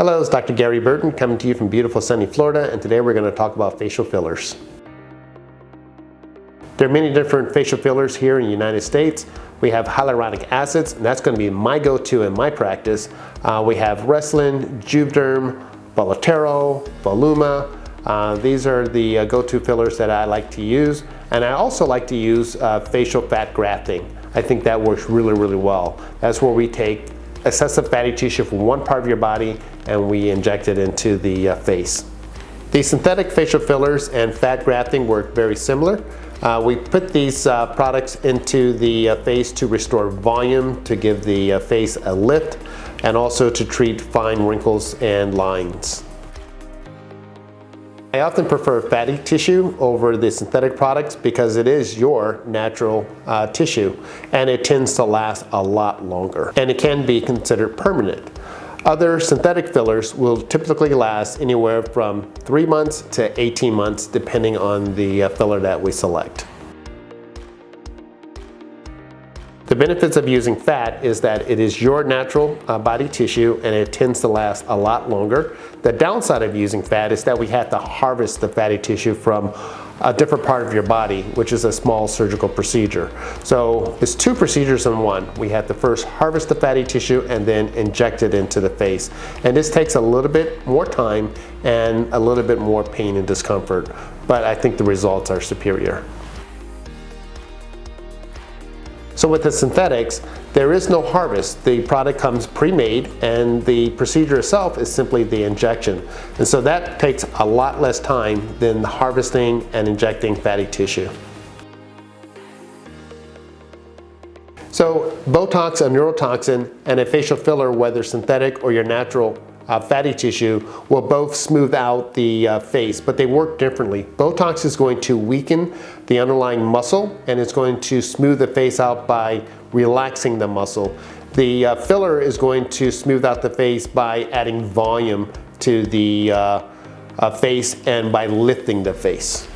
Hello, it's Dr. Gary Burton coming to you from beautiful sunny Florida, and today we're going to talk about facial fillers. There are many different facial fillers here in the United States. We have hyaluronic acids, and that's going to be my go-to in my practice. We have Restylane, Juvederm, Bolotero, Voluma. These are the go-to fillers that I like to use, and I also like to use facial fat grafting. I think that works really, really well. That's where we take excessive fatty tissue from one part of your body and we inject it into the face. The synthetic facial fillers and fat grafting work very similar. We put these products into the face to restore volume, to give the face a lift, and also to treat fine wrinkles and lines. I often prefer fatty tissue over the synthetic products because it is your natural tissue and it tends to last a lot longer and it can be considered permanent. Other synthetic fillers will typically last anywhere from 3 months to 18 months depending on the filler that we select. The benefits of using fat is that it is your natural body tissue and it tends to last a lot longer. The downside of using fat is that we have to harvest the fatty tissue from a different part of your body, which is a small surgical procedure. So it's two procedures in one. We have to first harvest the fatty tissue and then inject it into the face. And this takes a little bit more time and a little bit more pain and discomfort, but I think the results are superior. So with the synthetics, there is no harvest. The product comes pre-made and the procedure itself is simply the injection. And so that takes a lot less time than the harvesting and injecting fatty tissue. So Botox, a neurotoxin, and a facial filler, whether synthetic or your natural fatty tissue, will both smooth out the face, but they work differently. Botox is going to weaken the underlying muscle and it's going to smooth the face out by relaxing the muscle. The filler is going to smooth out the face by adding volume to the face and by lifting the face.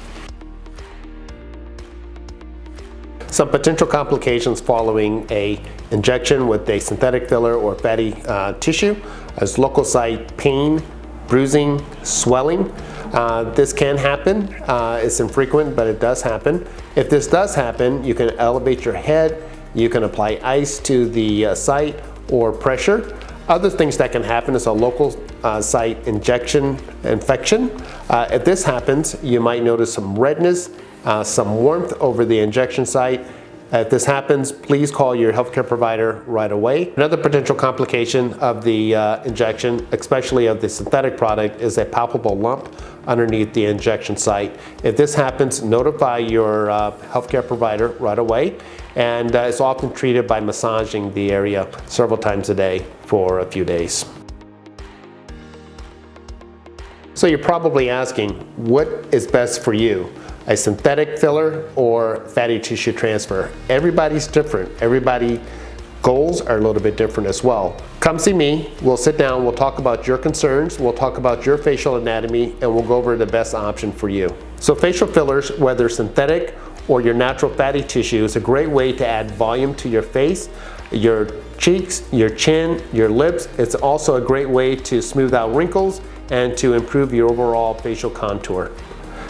Some potential complications following a injection with a synthetic filler or fatty tissue is local site pain, bruising, swelling. This can happen. It's infrequent, but it does happen. If this does happen, you can elevate your head, you can apply ice to the site or pressure. Other things that can happen is a local site injection infection. If this happens, you might notice some redness, some warmth over the injection site. If this happens, please call your healthcare provider right away. Another potential complication of the injection, especially of the synthetic product, is a palpable lump underneath the injection site. If this happens, notify your healthcare provider right away, and it's often treated by massaging the area several times a day for a few days. So you're probably asking, what is best for you? A synthetic filler or fatty tissue transfer? Everybody's different. Everybody's goals are a little bit different as well. Come see me, we'll sit down, we'll talk about your concerns, we'll talk about your facial anatomy, and we'll go over the best option for you. So facial fillers, whether synthetic or your natural fatty tissue, is a great way to add volume to your face, your cheeks, your chin, your lips. It's also a great way to smooth out wrinkles and to improve your overall facial contour.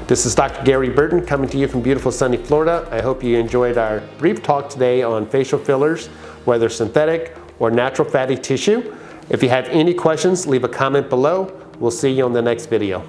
This is Dr. Gary Burton coming to you from beautiful sunny Florida. I hope you enjoyed our brief talk today on facial fillers, whether synthetic or natural fatty tissue. If you have any questions, leave a comment below. We'll see you on the next video.